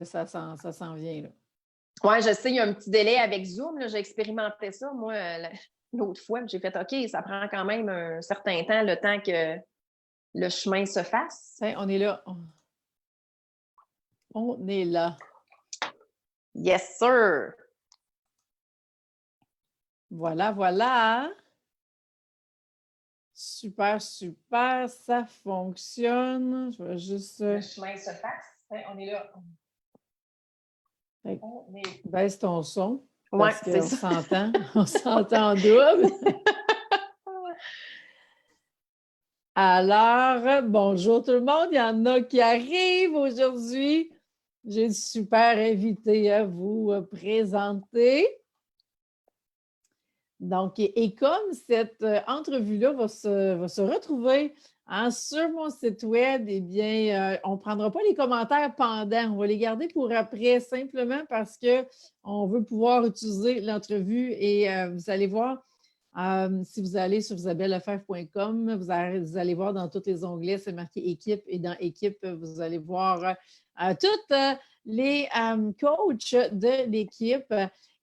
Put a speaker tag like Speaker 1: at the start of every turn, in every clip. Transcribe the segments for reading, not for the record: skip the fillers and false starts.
Speaker 1: ça s'en vient, là.
Speaker 2: Oui, je sais, il y a un petit délai avec Zoom. J'ai expérimenté ça, moi, l'autre fois. J'ai fait OK, ça prend quand même un certain temps, le temps que le chemin se fasse.
Speaker 1: On est là. On est là.
Speaker 2: Yes, sir!
Speaker 1: Voilà, voilà. Super, super. Ça fonctionne. Je vais juste...
Speaker 2: Le chemin se fasse. On est là.
Speaker 1: Baisse ton son.
Speaker 2: Oui,
Speaker 1: c'est ça. S'entend. On s'entend en double. Alors, bonjour tout le monde. Il y en a qui arrivent aujourd'hui. J'ai une super invité à vous présenter. Donc, et comme cette entrevue-là va se retrouver sur mon site web, eh bien, on ne prendra pas les commentaires pendant. On va les garder pour après, simplement parce qu'on veut pouvoir utiliser l'entrevue et vous allez voir, si vous allez sur isabellefebvre.com, vous allez voir dans tous les onglets, c'est marqué équipe et dans équipe, vous allez voir toutes les coachs de l'équipe.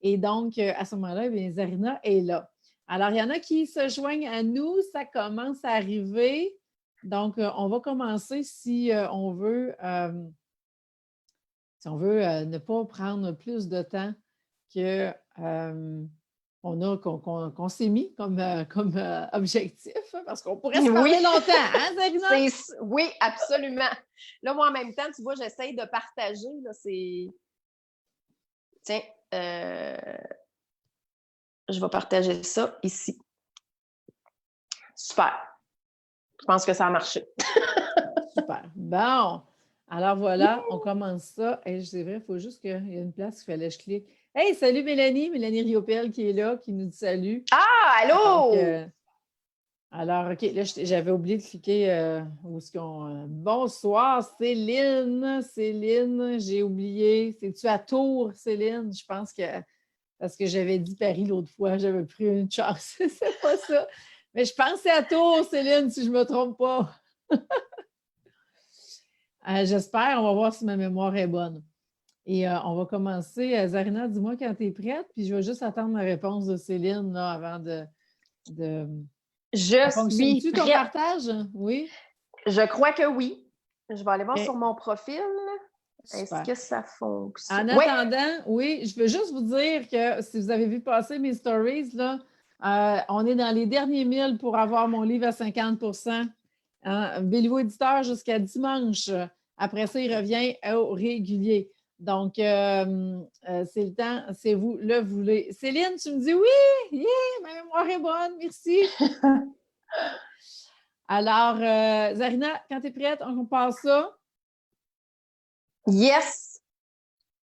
Speaker 1: Et donc, à ce moment-là, bien, Zarina est là. Alors, il y en a qui se joignent à nous. Ça commence à arriver. Donc, on va commencer si on veut ne pas prendre plus de temps qu'on s'est mis comme objectif, parce qu'on pourrait se parler longtemps, hein, Zarina?
Speaker 2: Oui, absolument. Là, moi, en même temps, tu vois, j'essaye de partager. Là, Tiens, je vais partager ça ici. Super. Je pense que ça a marché.
Speaker 1: Super. Bon. Alors voilà, on commence ça. Et c'est vrai, il faut juste qu'il y ait une place qu'il fallait que je clique. Hey, salut Mélanie Riopel qui est là, qui nous dit salut.
Speaker 2: Ah, allô!
Speaker 1: Donc, alors, OK, là, j'avais oublié de cliquer où est-ce qu'on. Bonsoir, Céline. Céline, j'ai oublié. C'est-tu à Tours, Céline? Je pense que parce que j'avais dit Paris l'autre fois, j'avais pris une chance. C'est pas ça. Mais je pense que c'est à Tours, Céline, si je ne me trompe pas. J'espère, on va voir si ma mémoire est bonne. Et on va commencer. Zarina, dis-moi quand tu es prête, puis je vais juste attendre la réponse de Céline là, avant de...
Speaker 2: Je suis
Speaker 1: ton
Speaker 2: prête.
Speaker 1: partage? Oui?
Speaker 2: Je crois que oui. Je vais aller voir sur mon profil. Est-ce que ça fonctionne?
Speaker 1: En attendant, oui, je veux juste vous dire que si vous avez vu passer mes stories, là, on est dans les derniers 1000 pour avoir mon livre à 50 Béliveau éditeur jusqu'à dimanche. Après ça, il revient au régulier. Donc, c'est le temps, c'est vous le voulez. Céline, tu me dis oui, yeah, ma mémoire est bonne, merci. Alors, Zarina, quand tu es prête, on passe ça.
Speaker 2: Yes!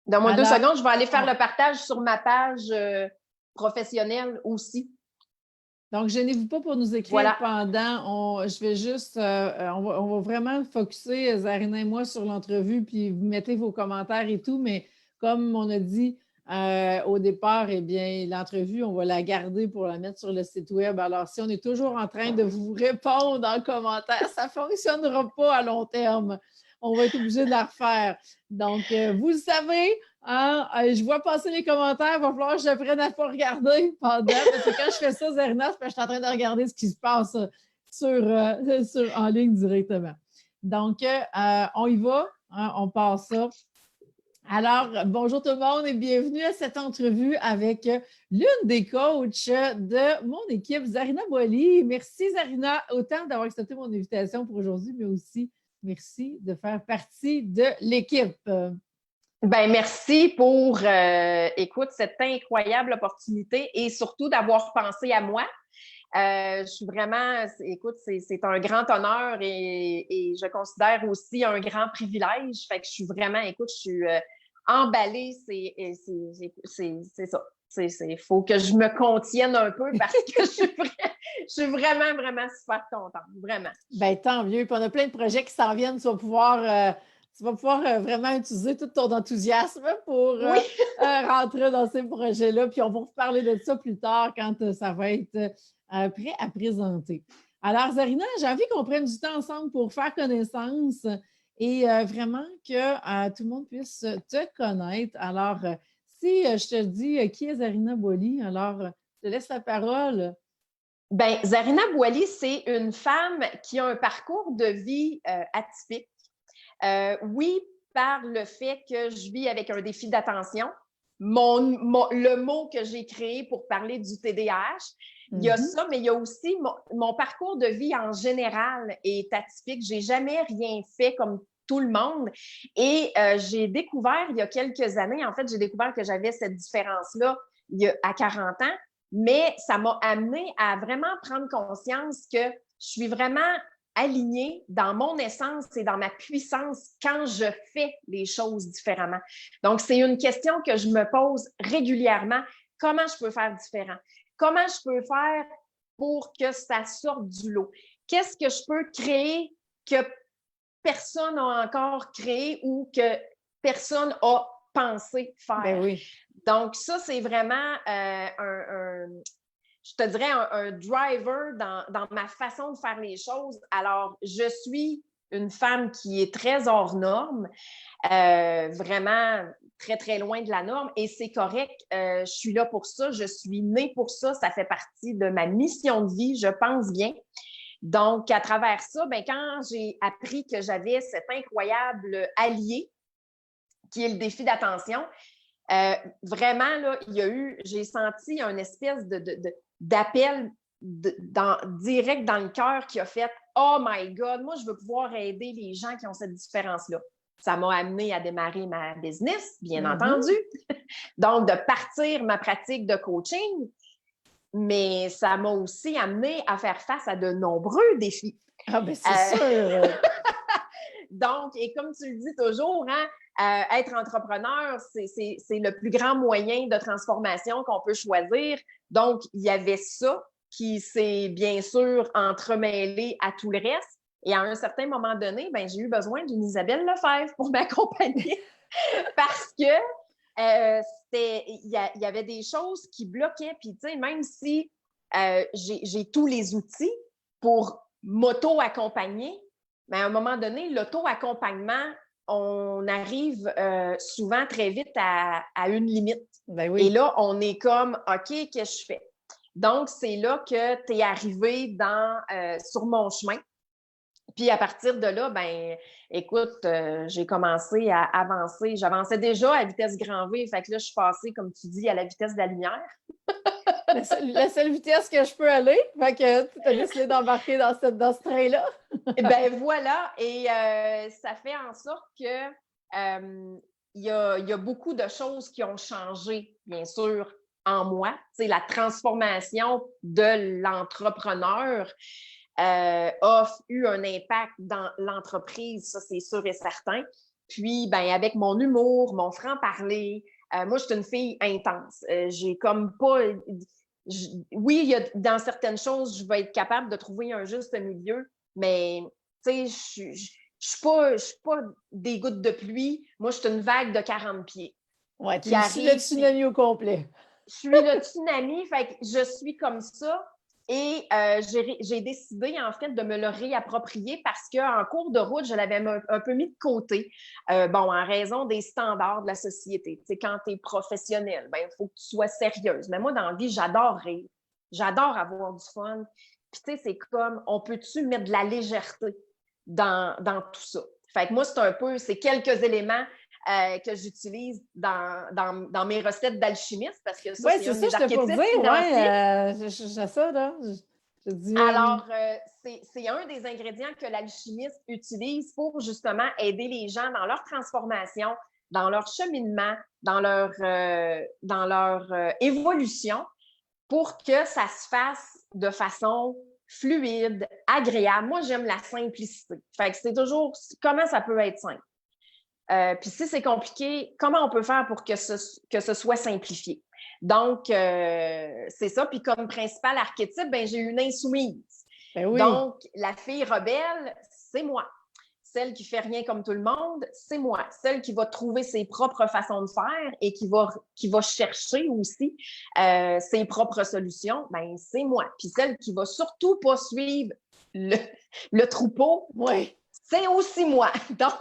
Speaker 2: Donne-moi 2 secondes, je vais aller faire le partage sur ma page professionnelle aussi.
Speaker 1: Donc, gênez-vous pas pour nous écrire pendant. Je vais juste, on va vraiment focusser, Zarina et moi, sur l'entrevue, puis vous mettez vos commentaires et tout, mais comme on a dit au départ, eh bien, l'entrevue, on va la garder pour la mettre sur le site web. Alors, si on est toujours en train de vous répondre en commentaire, ça ne fonctionnera pas à long terme. On va être obligé de la refaire. Donc, vous le savez, je vois passer les commentaires, il va falloir que je prenne à ne pas regarder pendant, parce que quand je fais ça, Zarina, c'est parce que je suis en train de regarder ce qui se passe en ligne directement. Donc, on y va, on passe ça. Alors, bonjour tout le monde et bienvenue à cette entrevue avec l'une des coachs de mon équipe, Zarina Boily. Merci, Zarina, autant d'avoir accepté mon invitation pour aujourd'hui, mais aussi merci de faire partie de l'équipe.
Speaker 2: Ben merci pour, écoute, cette incroyable opportunité et surtout d'avoir pensé à moi. Je suis vraiment, écoute, c'est un grand honneur et je considère aussi un grand privilège. Fait que je suis vraiment, écoute, je suis emballée. C'est ça. Il faut que je me contienne un peu parce que je suis vraiment, vraiment super contente. Vraiment.
Speaker 1: Ben tant mieux. Puis on a plein de projets qui s'en viennent. Tu vas pouvoir vraiment utiliser tout ton enthousiasme pour rentrer dans ces projets-là. Puis on va vous parler de ça plus tard quand ça va être prêt à présenter. Alors, Zarina, j'ai envie qu'on prenne du temps ensemble pour faire connaissance et vraiment que tout le monde puisse te connaître. Alors, si je te dis qui est Zarina Boily, alors je te laisse la parole.
Speaker 2: Bien, Zarina Boily, c'est une femme qui a un parcours de vie atypique. Oui, par le fait que je vis avec un défi d'attention, le mot que j'ai créé pour parler du TDAH, il y a ça, mais il y a aussi mon parcours de vie en général est atypique. J'ai jamais rien fait comme tout le monde. Et j'ai découvert il y a quelques années, en fait, j'ai découvert que j'avais cette différence-là à 40 ans, mais ça m'a amené à vraiment prendre conscience que je suis vraiment alignée dans mon essence et dans ma puissance quand je fais les choses différemment. Donc, c'est une question que je me pose régulièrement. Comment je peux faire différent? Comment je peux faire pour que ça sorte du lot? Qu'est-ce que je peux créer que personne n'a encore créé ou que personne a pensé faire?
Speaker 1: Ben oui.
Speaker 2: Donc, ça, c'est vraiment je te dirais, un driver dans ma façon de faire les choses. Alors, je suis une femme qui est très hors norme, vraiment très, très loin de la norme, et c'est correct. Je suis là pour ça, je suis née pour ça, ça fait partie de ma mission de vie, je pense bien. Donc, à travers ça, bien, quand j'ai appris que j'avais cet incroyable allié, qui est le défi d'attention, vraiment, là, j'ai senti une espèce d'appel direct dans le cœur qui a fait « Oh my God, moi, je veux pouvoir aider les gens qui ont cette différence-là. » Ça m'a amené à démarrer ma business, bien entendu. Donc, de partir ma pratique de coaching, mais ça m'a aussi amené à faire face à de nombreux défis.
Speaker 1: Ah, bien, c'est sûr!
Speaker 2: Donc, et comme tu le dis toujours, hein, être entrepreneur, c'est le plus grand moyen de transformation qu'on peut choisir. Donc, il y avait ça qui s'est bien sûr entremêlé à tout le reste. Et à un certain moment donné, ben, j'ai eu besoin d'une Isabelle Lefebvre pour m'accompagner parce que il y avait des choses qui bloquaient. Puis, tu sais, même si j'ai tous les outils pour m'auto-accompagner, mais à un moment donné, l'auto-accompagnement, on arrive souvent très vite à une limite.
Speaker 1: Ben oui.
Speaker 2: Et là, on est comme, OK, qu'est-ce que je fais? Donc, c'est là que tu es arrivé sur mon chemin. Puis à partir de là, ben, écoute, j'ai commencé à avancer. J'avançais déjà à vitesse grand V. Fait que là, je suis passée, comme tu dis, à la vitesse de la lumière.
Speaker 1: La seule vitesse que je peux aller. Fait que tu as décidé d'embarquer dans ce train-là.
Speaker 2: Ben voilà. Et ça fait en sorte que il y a beaucoup de choses qui ont changé, bien sûr, en moi. C'est la transformation de l'entrepreneur. A eu un impact dans l'entreprise, ça c'est sûr et certain. Puis, ben, avec mon humour, mon franc-parler, moi, je suis une fille intense. J'ai comme pas... Oui, dans certaines choses, je vais être capable de trouver un juste milieu, mais, tu sais, je suis pas des gouttes de pluie. Moi, je suis une vague de 40 pieds.
Speaker 1: Ouais, tu es le tsunami au complet.
Speaker 2: Je suis le tsunami, fait que je suis comme ça. Et j'ai décidé, en fait, de me le réapproprier parce qu'en cours de route, je l'avais un peu mis de côté, en raison des standards de la société. Tu sais, quand tu es professionnel, ben, il faut que tu sois sérieuse. Mais moi, dans la vie, j'adore rire. J'adore avoir du fun. Puis, tu sais, c'est comme, on peut-tu mettre de la légèreté dans tout ça? Fait que moi, c'est quelques éléments que j'utilise dans mes recettes d'alchimiste, parce que ça, c'est un des archétypes financiers.
Speaker 1: J'ai ça, là.
Speaker 2: Alors, c'est un des ingrédients que l'alchimiste utilise pour justement aider les gens dans leur transformation, dans leur cheminement, dans leur évolution, pour que ça se fasse de façon fluide, agréable. Moi, j'aime la simplicité. Fait que c'est toujours comment ça peut être simple. Puis si c'est compliqué, comment on peut faire pour que ce soit simplifié? Donc, c'est ça. Puis comme principal archétype, ben, j'ai une insoumise.
Speaker 1: Ben oui.
Speaker 2: Donc, la fille rebelle, c'est moi. Celle qui fait rien comme tout le monde, c'est moi. Celle qui va trouver ses propres façons de faire et qui va chercher aussi ses propres solutions, ben, c'est moi. Puis celle qui va surtout pas suivre le troupeau,
Speaker 1: ouais.
Speaker 2: c'est aussi moi. Donc,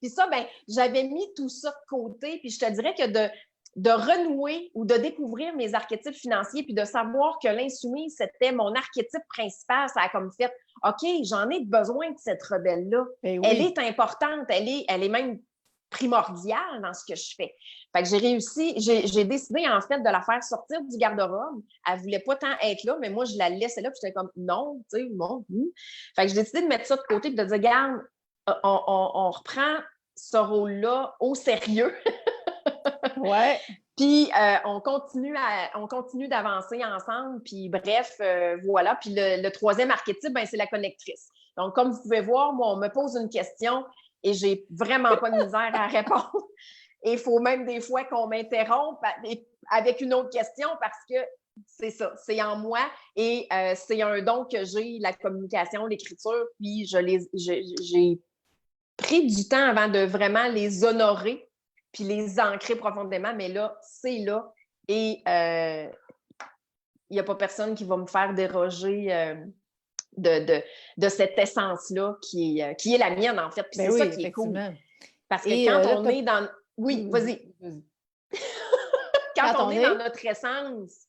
Speaker 2: puis ça, ben, j'avais mis tout ça de côté, puis je te dirais que de renouer ou de découvrir mes archétypes financiers, puis de savoir que l'insoumise, c'était mon archétype principal, ça a comme fait, OK, j'en ai besoin de cette rebelle-là.
Speaker 1: Ben oui.
Speaker 2: Elle est importante, elle est même primordiale dans ce que je fais. Fait que j'ai réussi, j'ai décidé en fait de la faire sortir du garde-robe. Elle voulait pas tant être là, mais moi, je la laissais là, puis j'étais comme, non, tu sais, non. Fait que j'ai décidé de mettre ça de côté, puis de dire, regarde, on reprend ce rôle-là au sérieux.
Speaker 1: Ouais.
Speaker 2: Puis on continue d'avancer ensemble. Puis bref, voilà. Puis le troisième archétype, ben, c'est la connectrice. Donc, comme vous pouvez voir, moi, on me pose une question et j'ai vraiment pas de misère à répondre. Et il faut même des fois qu'on m'interrompe avec une autre question parce que c'est ça, c'est en moi et c'est un don que j'ai, la communication, l'écriture. Puis j'ai pris du temps avant de vraiment les honorer puis les ancrer profondément, mais là, c'est là. Et il n'y a pas personne qui va me faire déroger de cette essence-là qui est la mienne, en fait. Puis
Speaker 1: ben
Speaker 2: c'est
Speaker 1: oui,
Speaker 2: ça qui est cool. Parce que quand on est dans... Oui, vas-y. Quand on est dans notre essence,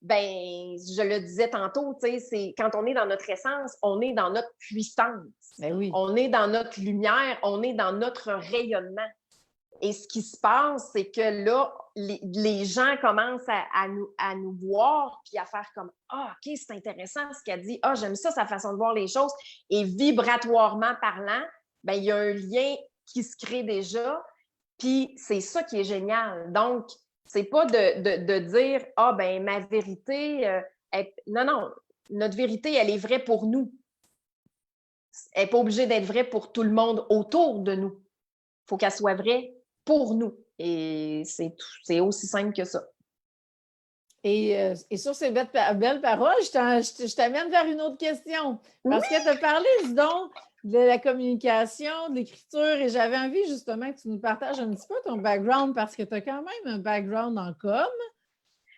Speaker 2: ben, je le disais tantôt, tu sais, c'est quand on est dans notre essence, on est dans notre puissance.
Speaker 1: Ben oui.
Speaker 2: On est dans notre lumière, on est dans notre rayonnement. Et ce qui se passe, c'est que là, les gens commencent à nous voir puis à faire comme « Ah, OK, c'est intéressant ce qu'elle dit. Ah, j'aime ça, sa façon de voir les choses. » Et vibratoirement parlant, ben, il y a un lien qui se crée déjà. Puis c'est ça qui est génial. Donc, c'est pas de dire « Ah, ben ma vérité... Non, notre vérité, elle est vraie pour nous. Elle n'est pas obligée d'être vraie pour tout le monde autour de nous. Il faut qu'elle soit vraie pour nous. Et c'est aussi simple que ça.
Speaker 1: Et sur ces belles paroles, je t'amène vers une autre question. Parce que tu as parlé, dis donc, de la communication, de l'écriture, et j'avais envie justement que tu nous partages un petit peu ton background, parce que tu as quand même un background en com.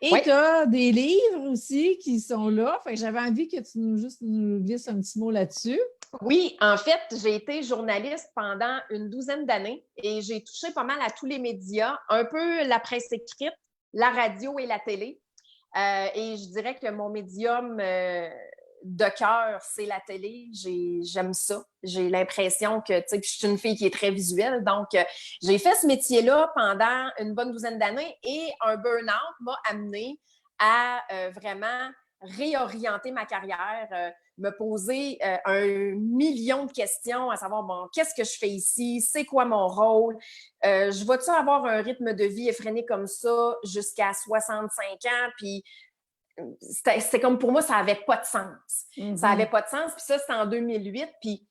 Speaker 1: Et tu as des livres aussi qui sont là. Fait que j'avais envie que tu nous glisses un petit mot là-dessus.
Speaker 2: Oui, en fait, j'ai été journaliste pendant une 12aine d'années et j'ai touché pas mal à tous les médias, un peu la presse écrite, la radio et la télé. Et je dirais que mon médium de cœur, c'est la télé. J'aime ça. J'ai l'impression que, tu sais, je suis une fille qui est très visuelle. Donc, j'ai fait ce métier-là pendant une bonne 12aine d'années et un burn-out m'a amené à vraiment réorienter ma carrière, me poser 1 million de questions, à savoir, bon, qu'est-ce que je fais ici? C'est quoi mon rôle? Je vais-tu avoir un rythme de vie effréné comme ça jusqu'à 65 ans? Puis, c'était comme pour moi, ça n'avait pas de sens. Mm-hmm. Ça n'avait pas de sens. Puis ça, c'était en 2008. Puis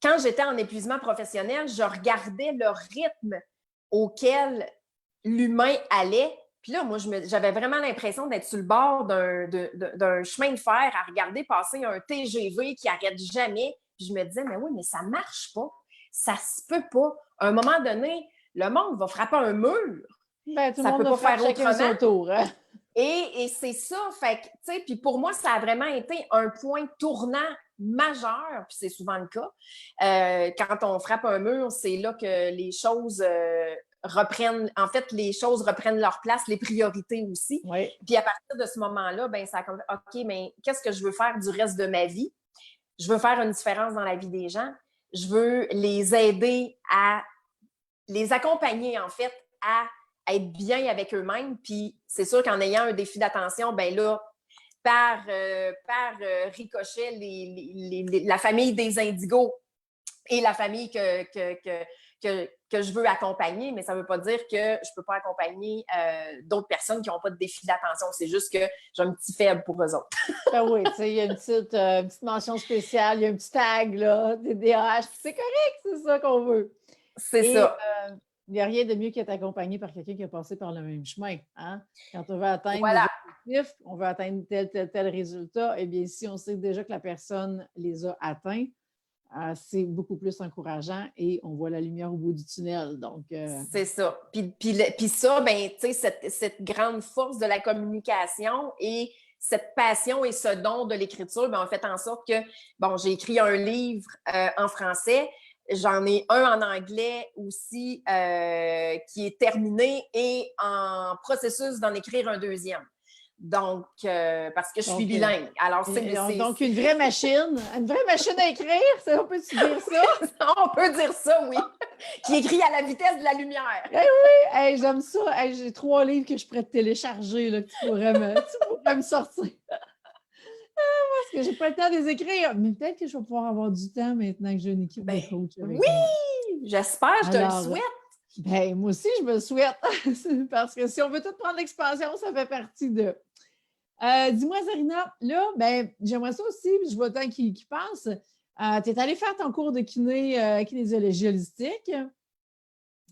Speaker 2: quand j'étais en épuisement professionnel, je regardais le rythme auquel l'humain allait. Puis là, moi, j'avais vraiment l'impression d'être sur le bord d'un chemin de fer à regarder passer un TGV qui n'arrête jamais. Puis je me disais, mais oui, mais ça ne marche pas. Ça se peut pas. À un moment donné, le monde va frapper un mur.
Speaker 1: Ben, tout le monde va faire autrement. Son tour, hein?
Speaker 2: Et c'est ça, fait que, tu sais, puis pour moi, ça a vraiment été un point tournant majeur, puis c'est souvent le cas. Quand on frappe un mur, c'est là que les choses reprennent leur place, les priorités aussi.
Speaker 1: Oui.
Speaker 2: Puis à partir de ce moment-là, ben ça a comme, OK, mais qu'est-ce que je veux faire du reste de ma vie? Je veux faire une différence dans la vie des gens. Je veux les aider à les accompagner, en fait, à être bien avec eux-mêmes. Puis c'est sûr qu'en ayant un défi d'attention, ben là, par ricochet, la famille des indigos et la famille que je veux accompagner, mais ça ne veut pas dire que je ne peux pas accompagner d'autres personnes qui n'ont pas de défi d'attention. C'est juste que j'ai un petit faible pour eux autres.
Speaker 1: Ben oui, tu sais, il y a une petite mention spéciale, il y a un petit tag, là, TDAH. C'est correct, c'est ça qu'on veut.
Speaker 2: C'est ça.
Speaker 1: Il n'y a rien de mieux qu'être accompagné par quelqu'un qui a passé par le même chemin. Hein? Quand on veut atteindre des objectifs, on veut atteindre tel résultat, eh bien, si on sait déjà que la personne les a atteints, c'est beaucoup plus encourageant et on voit la lumière au bout du tunnel. Donc,
Speaker 2: c'est ça. Puis ça, ben, tu sais, cette grande force de la communication et cette passion et ce don de l'écriture ont fait en sorte que, bon, j'ai écrit un livre en français. J'en ai un en anglais aussi qui est terminé et en processus d'en écrire un deuxième. Donc, parce que je suis bilingue. Alors,
Speaker 1: donc, une vraie machine à écrire, on peut-tu dire ça?
Speaker 2: On peut dire ça, oui. Qui écrit à la vitesse de la lumière.
Speaker 1: Eh oui, hey, j'aime ça. Hey, j'ai 3 livres que je pourrais te télécharger, là, que tu pourrais me sortir. Parce que j'ai pas le temps de les écrire. Mais peut-être que je vais pouvoir avoir du temps maintenant que j'ai une équipe de coach avec moi.
Speaker 2: J'espère, je te le souhaite.
Speaker 1: Ben, moi aussi, je me le souhaite. Parce que si on veut tout prendre l'expansion, ça fait partie de. Dis-moi, Zarina, là, ben, j'aimerais ça aussi, je vois le temps qui passe. Tu es allée faire ton cours de kinésiologie holistique.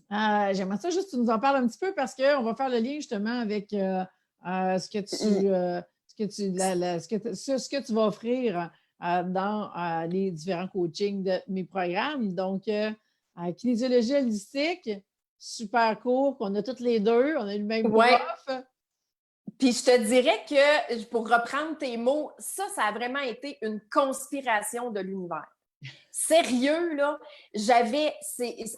Speaker 1: J'aimerais ça juste que tu nous en parles un petit peu parce qu'on va faire le lien justement avec ce que tu vas offrir dans les différents coachings de mes programmes. Donc, kinésiologie holistique, super court, qu'on a toutes les deux, on a le même prof.
Speaker 2: Puis je te dirais que, pour reprendre tes mots, ça a vraiment été une conspiration de l'univers. Sérieux, là,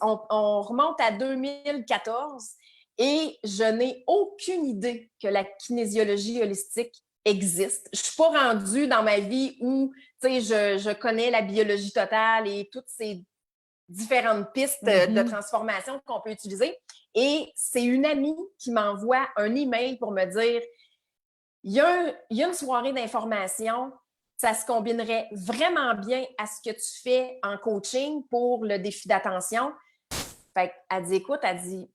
Speaker 2: on remonte à 2014 et je n'ai aucune idée que la kinésiologie holistique existe. Je ne suis pas rendue dans ma vie où, tu sais, je connais la biologie totale et toutes ces différentes pistes de transformation qu'on peut utiliser. Et c'est une amie qui m'envoie un email pour me dire il y a une soirée d'information, ça se combinerait vraiment bien à ce que tu fais en coaching pour le défi d'attention. Fait qu'elle dit, écoute, elle dit,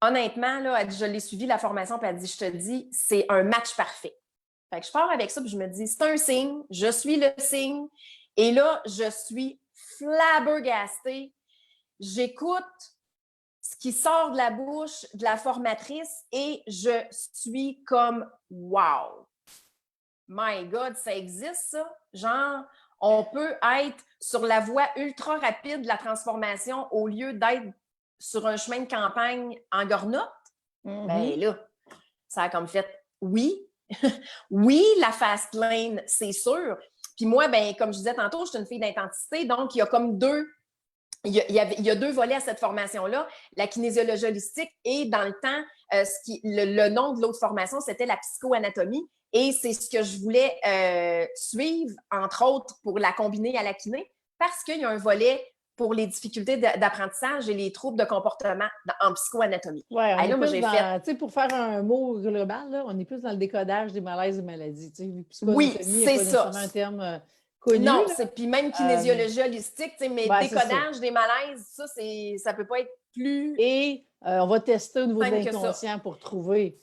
Speaker 2: honnêtement, là, elle dit, je l'ai suivi la formation, puis elle dit, je te dis, c'est un match parfait. Fait que je pars avec ça, puis je me dis, c'est un signe, je suis le signe. Et là, je suis flabbergastée. J'écoute ce qui sort de la bouche de la formatrice et je suis comme « wow! My God, ça existe, ça? » Genre, on peut être sur la voie ultra rapide de la transformation au lieu d'être sur un chemin de campagne en gornotte. Ben là, ça a comme fait « oui, oui, la fast lane, c'est sûr. » Puis moi, ben comme je disais tantôt, je suis une fille d'intensité, donc il y a comme il y a deux volets à cette formation-là, la kinésiologie holistique et dans le temps, le nom de l'autre formation, c'était la psychoanatomie et c'est ce que je voulais suivre, entre autres, pour la combiner à la kiné parce qu'il y a un volet pour les difficultés d'apprentissage et les troubles de comportement en psychoanatomie.
Speaker 1: Oui, pour faire un mot global, là, on est plus dans le décodage des malaises et maladies.
Speaker 2: Oui, c'est ça.
Speaker 1: Un terme connu.
Speaker 2: Non, puis même kinésiologie holistique, mais décodage des malaises, ça peut pas être plus...
Speaker 1: Et on va tester au niveau de l'inconscient pour trouver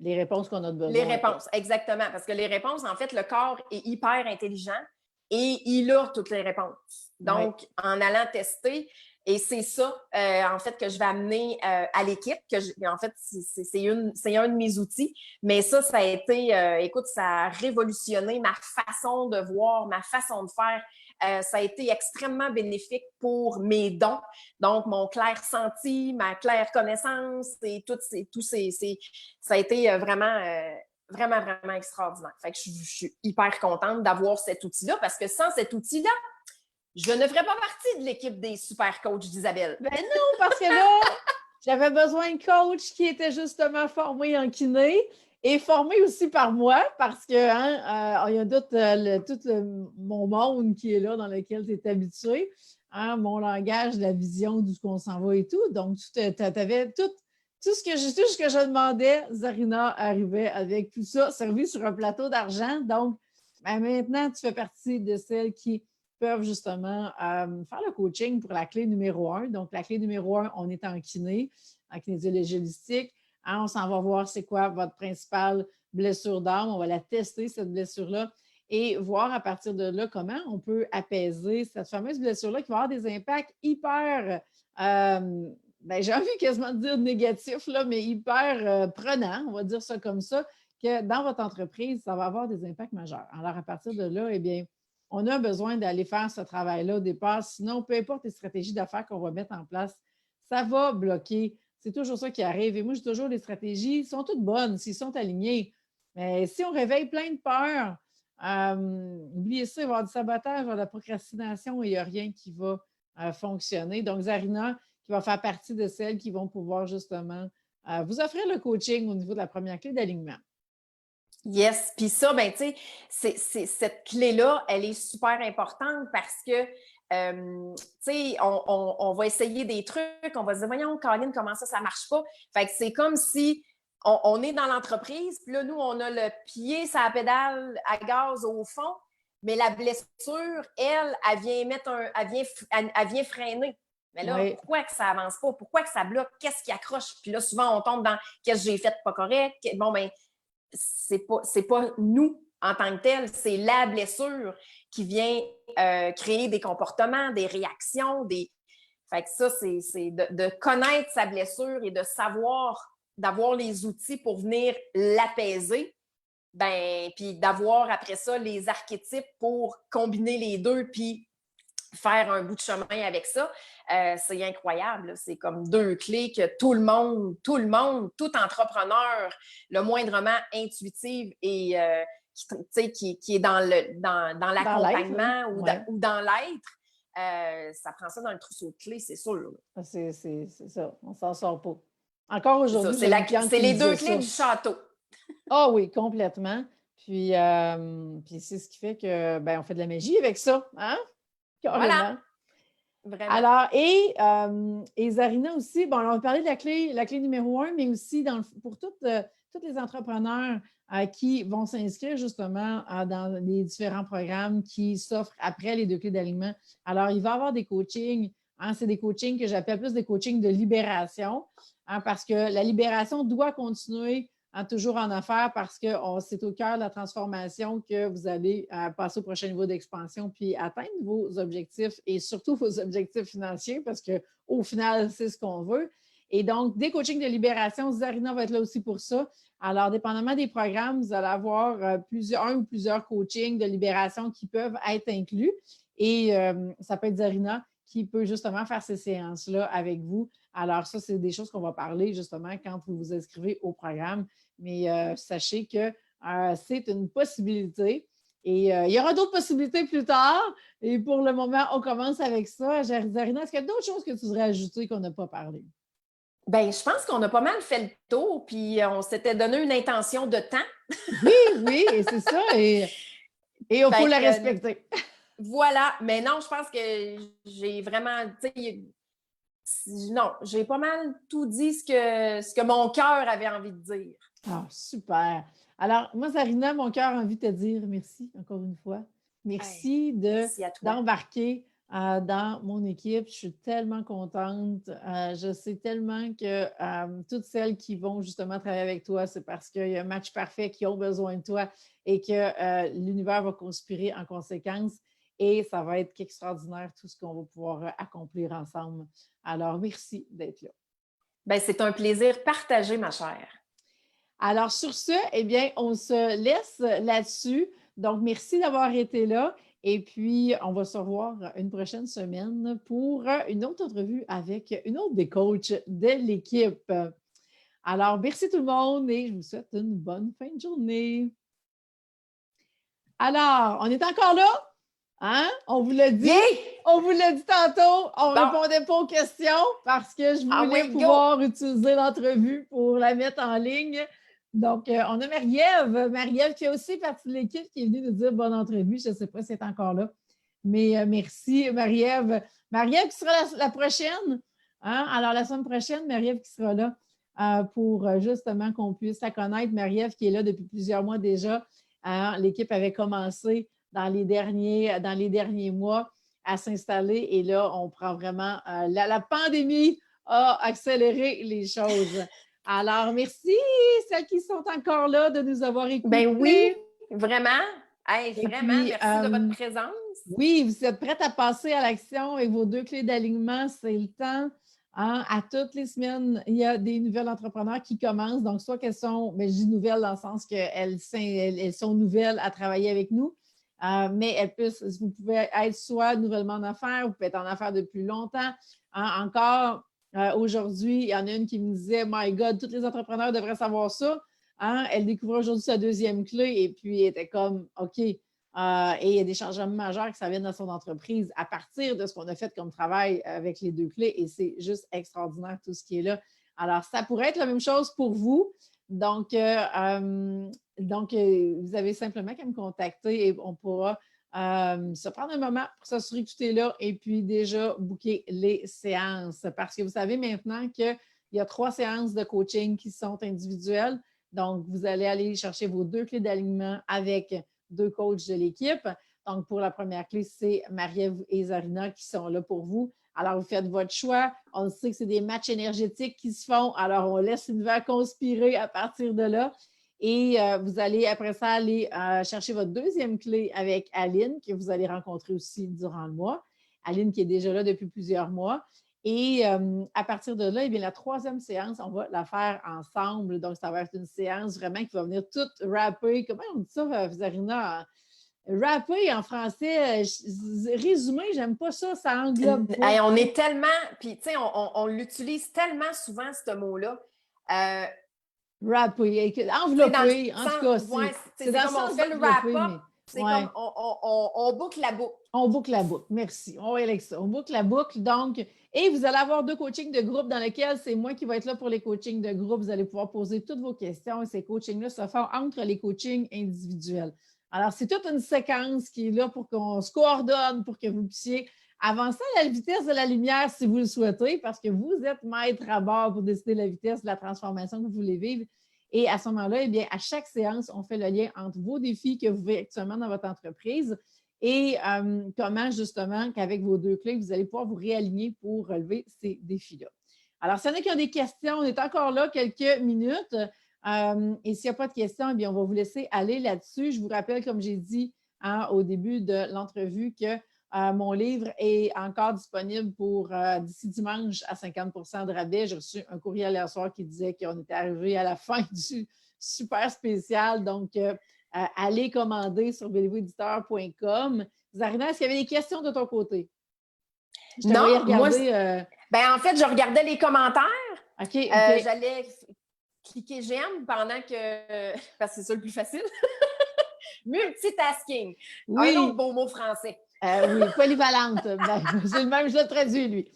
Speaker 1: les réponses qu'on a besoin.
Speaker 2: Les réponses, exactement. Parce que les réponses, en fait, le corps est hyper intelligent et il a toutes les réponses. Donc, en allant tester, et c'est ça, en fait, que je vais amener à l'équipe, en fait, c'est un de mes outils. Mais ça a été, écoute, ça a révolutionné ma façon de voir, ma façon de faire. Ça a été extrêmement bénéfique pour mes dons. Donc, mon clair senti, ma claire connaissance et ça a été vraiment, vraiment extraordinaire. Fait que je suis hyper contente d'avoir cet outil-là parce que sans cet outil-là, je ne ferais pas partie de l'équipe des super coachs d'Isabelle.
Speaker 1: Ben non, parce que là, j'avais besoin de coach qui était justement formé en kiné et formé aussi par moi parce que il y a tout mon monde qui est là dans lequel tu es habitué, mon langage, la vision d'où on s'en va et tout. Donc, tu avais tout ce que je demandais, Zarina arrivait avec tout ça servi sur un plateau d'argent. Donc, maintenant, tu fais partie de celles qui peuvent justement faire le coaching pour la clé numéro 1. Donc, la clé numéro 1, on est en kinésiologie holistique. On s'en va voir c'est quoi votre principale blessure d'âme. On va la tester, cette blessure-là, et voir à partir de là comment on peut apaiser cette fameuse blessure-là qui va avoir des impacts hyper, j'ai envie quasiment de dire négatifs, là, mais hyper prenants, on va dire ça comme ça, que dans votre entreprise, ça va avoir des impacts majeurs. Alors, à partir de là, eh bien, on a besoin d'aller faire ce travail-là au départ. Sinon, peu importe les stratégies d'affaires qu'on va mettre en place, ça va bloquer. C'est toujours ça qui arrive. Et moi, je dis toujours, les stratégies sont toutes bonnes s'ils sont alignés. Mais si on réveille plein de peurs, oubliez ça, il va y avoir du sabotage, il va y avoir de la procrastination et il n'y a rien qui va fonctionner. Donc, Zarina, qui va faire partie de celles qui vont pouvoir justement vous offrir le coaching au niveau de la première clé d'alignement.
Speaker 2: Yes, puis ça, ben tu sais, cette clé-là, elle est super importante parce que, tu sais, on va essayer des trucs, on va se dire, voyons, Caroline, comment ça marche pas? Fait que c'est comme si on est dans l'entreprise, puis là, nous, on a le pied sur la pédale à gaz au fond, mais la blessure, elle vient freiner. Mais là,
Speaker 1: Oui.
Speaker 2: pourquoi que ça avance pas? Pourquoi que ça bloque? Qu'est-ce qui accroche? Puis là, souvent, on tombe dans qu'est-ce que j'ai fait pas correct? Bon, ben, c'est pas nous en tant que tel, c'est la blessure qui vient créer des comportements, des réactions, Fait que ça, c'est de connaître sa blessure et de savoir, d'avoir les outils pour venir l'apaiser, ben, puis d'avoir après ça les archétypes pour combiner les deux, puis faire un bout de chemin avec ça, c'est incroyable. C'est comme deux clés que tout le monde, tout entrepreneur, le moindrement intuitif et qui est dans l'accompagnement ou dans l'être, ça prend ça dans le trousseau de clés, c'est sûr.
Speaker 1: C'est ça, on s'en sort pas. Encore aujourd'hui,
Speaker 2: c'est les deux clés du château.
Speaker 1: Ah oui, complètement. Puis c'est ce qui fait que ben, on fait de la magie avec ça, hein? Carrément.
Speaker 2: Voilà. Vraiment.
Speaker 1: Alors, et Zarina aussi, bon, on va parler de la clé numéro 1, mais aussi pour tous les entrepreneurs qui vont s'inscrire justement dans les différents programmes qui s'offrent après les 2 clés d'alignement. Alors, il va y avoir des coachings, hein, c'est des coachings que j'appelle plus des coachings de libération, hein, parce que la libération doit continuer toujours en affaires parce que c'est au cœur de la transformation que vous allez passer au prochain niveau d'expansion puis atteindre vos objectifs et surtout vos objectifs financiers parce qu'au final, c'est ce qu'on veut. Et donc, des coachings de libération, Zarina va être là aussi pour ça. Alors, dépendamment des programmes, vous allez avoir un ou plusieurs coachings de libération qui peuvent être inclus. Et ça peut être Zarina qui peut justement faire ces séances-là avec vous. Alors, ça, c'est des choses qu'on va parler justement quand vous vous inscrivez au programme. Mais sachez que c'est une possibilité. Et il y aura d'autres possibilités plus tard. Et pour le moment, on commence avec ça. Zarina, est-ce qu'il y a d'autres choses que tu voudrais ajouter qu'on n'a pas parlé?
Speaker 2: Bien, je pense qu'on a pas mal fait le tour, puis on s'était donné une intention de temps.
Speaker 1: Oui, et c'est ça. Et il faut la respecter.
Speaker 2: Voilà. Mais non, je pense que j'ai vraiment, non, j'ai pas mal tout dit ce que mon cœur avait envie de dire.
Speaker 1: Ah, super. Alors, moi, Zarina, mon cœur a envie de te dire merci encore une fois. Merci d'embarquer dans mon équipe. Je suis tellement contente. Je sais tellement que toutes celles qui vont justement travailler avec toi, c'est parce qu'il y a un match parfait, qui ont besoin de toi et que l'univers va conspirer en conséquence. Et ça va être extraordinaire tout ce qu'on va pouvoir accomplir ensemble. Alors, merci d'être là.
Speaker 2: Bien, c'est un plaisir partagé, ma chère.
Speaker 1: Alors, sur ce, eh bien, on se laisse là-dessus. Donc, merci d'avoir été là. Et puis, on va se revoir une prochaine semaine pour une autre entrevue avec une autre des coachs de l'équipe. Alors, merci tout le monde et je vous souhaite une bonne fin de journée. Alors, on est encore là? Hein? On vous l'a dit.
Speaker 2: Yeah!
Speaker 1: On vous l'a dit tantôt. On ne répondait pas aux questions parce que je voulais pouvoir utiliser l'entrevue pour la mettre en ligne. Donc, on a Marie-Ève qui fait aussi partie de l'équipe qui est venue nous dire bonne entrevue. Je ne sais pas si elle est encore là. Mais merci, Marie-Ève. Marie-Ève qui sera la prochaine. Hein? Alors, la semaine prochaine, Marie-Ève qui sera là pour justement qu'on puisse la connaître. Marie-Ève qui est là depuis plusieurs mois déjà. Hein? L'équipe avait commencé dans les derniers mois à s'installer. Et là, on prend vraiment... la pandémie a accéléré les choses. Alors, merci celles qui sont encore là de nous avoir écoutés.
Speaker 2: Ben oui, vraiment. Hey, vraiment, merci de votre présence.
Speaker 1: Oui, vous êtes prêtes à passer à l'action avec vos 2 clés d'alignement. C'est le temps. Hein? À toutes les semaines, il y a des nouvelles entrepreneurs qui commencent. Donc, soit qu'elles sont, mais je dis nouvelles dans le sens qu'elles sont nouvelles à travailler avec nous. Mais vous pouvez être soit nouvellement en affaires, vous pouvez être en affaires depuis longtemps. Hein? Encore aujourd'hui, il y en a une qui me disait « My God, tous les entrepreneurs devraient savoir ça. » hein, elle découvrait aujourd'hui sa deuxième clé et puis elle était comme, OK, et il y a des changements majeurs qui s'en viennent dans son entreprise à partir de ce qu'on a fait comme travail avec les 2 clés et c'est juste extraordinaire tout ce qui est là. Alors, ça pourrait être la même chose pour vous. Donc, vous avez simplement qu'à me contacter et on pourra se prendre un moment pour s'assurer que tout est là et puis déjà booker les séances. Parce que vous savez maintenant qu'il y a 3 séances de coaching qui sont individuelles. Donc, vous allez aller chercher vos 2 clés d'alignement avec 2 coachs de l'équipe. Donc, pour la première clé, c'est Marie-Ève et Zarina qui sont là pour vous. Alors, vous faites votre choix. On sait que c'est des matchs énergétiques qui se font. Alors, on laisse l'univers conspirer à partir de là. Et vous allez, après ça, aller chercher votre deuxième clé avec Aline, que vous allez rencontrer aussi durant le mois. Aline qui est déjà là depuis plusieurs mois. Et à partir de là, eh bien, la troisième séance, on va la faire ensemble. Donc, ça va être une séance vraiment qui va venir toute rapper. Comment on dit ça, Zarina? Rapper en français, résumé, j'aime pas ça, ça englobe pas.
Speaker 2: Hey, on est tellement, puis tu sais, on l'utilise tellement souvent, ce mot-là.
Speaker 1: Rapper, envelopper, en tout cas,
Speaker 2: c'est dans comme on fait le wrap-up, c'est comme on boucle la boucle.
Speaker 1: On boucle la boucle, merci. On va aller avec ça. On boucle la boucle, donc, et vous allez avoir 2 coachings de groupe dans lesquels c'est moi qui vais être là pour les coachings de groupe. Vous allez pouvoir poser toutes vos questions et ces coachings-là se font entre les coachings individuels. Alors, c'est toute une séquence qui est là pour qu'on se coordonne, pour que vous puissiez avancer à la vitesse de la lumière si vous le souhaitez, parce que vous êtes maître à bord pour décider la vitesse de la transformation que vous voulez vivre. Et à ce moment-là, eh bien, à chaque séance, on fait le lien entre vos défis que vous vivez actuellement dans votre entreprise et comment, justement, qu'avec vos 2 clés, vous allez pouvoir vous réaligner pour relever ces défis-là. Alors, s'il y en a qui ont des questions, on est encore là quelques minutes. Et s'il n'y a pas de questions, eh bien, on va vous laisser aller là-dessus. Je vous rappelle, comme j'ai dit au début de l'entrevue, que mon livre est encore disponible pour d'ici dimanche à 50 % de rabais. J'ai reçu un courriel hier soir qui disait qu'on était arrivé à la fin du super spécial. Donc, allez commander sur bellevueéditeur.com. Zarina, est-ce qu'il y avait des questions de ton côté?
Speaker 2: Non, moi, en fait, je regardais les commentaires.
Speaker 1: OK.
Speaker 2: J'allais cliquer j'aime pendant que... Parce que c'est ça le plus facile. Multitasking.
Speaker 1: Oui.
Speaker 2: Un autre beau mot français.
Speaker 1: Oui, polyvalente. C'est le même, je le traduis, lui.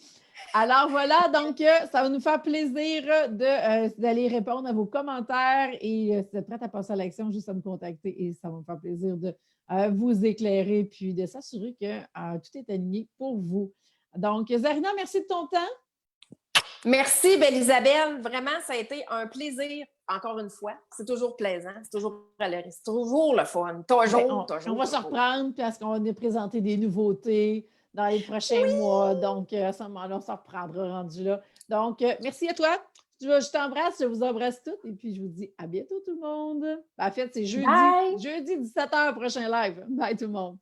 Speaker 1: Alors voilà, donc ça va nous faire plaisir d'aller répondre à vos commentaires et si vous êtes prête à passer à l'action, juste à me contacter et ça va me faire plaisir de vous éclairer puis de s'assurer que tout est aligné pour vous. Donc, Zarina, merci de ton temps.
Speaker 2: Merci, belle Isabelle. Vraiment, ça a été un plaisir, encore une fois. C'est toujours plaisant, c'est toujours le fun. Toujours.
Speaker 1: On va se reprendre parce qu'on a présenté des nouveautés dans les prochains mois. Donc, à ce moment-là, on se reprendra rendu là. Donc, merci à toi. Je t'embrasse, je vous embrasse toutes et puis je vous dis à bientôt tout le monde. En fait, c'est jeudi 17h prochain live. Bye tout le monde.